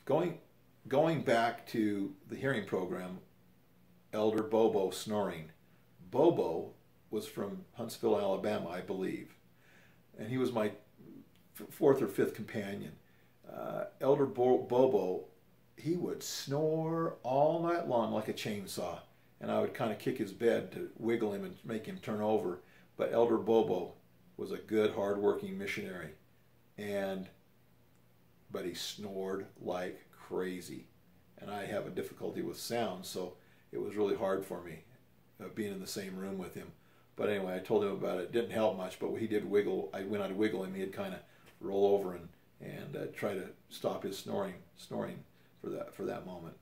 Going back to the hearing program, Elder Bobo snoring. Bobo was from Huntsville, Alabama, I believe, and he was my fourth or fifth companion. Elder Bobo, he would snore all night long like a chainsaw, and I would kind of kick his bed to wiggle him and make him turn over. But Elder Bobo was a good, hard-working missionary, but he snored like crazy, and I have a difficulty with sound, so it was really hard for me being in the same room with him. But anyway, I told him about it. It didn't help much, but he did wiggle. When I'd wiggle him, he'd kind of roll over and try to stop his snoring for that moment.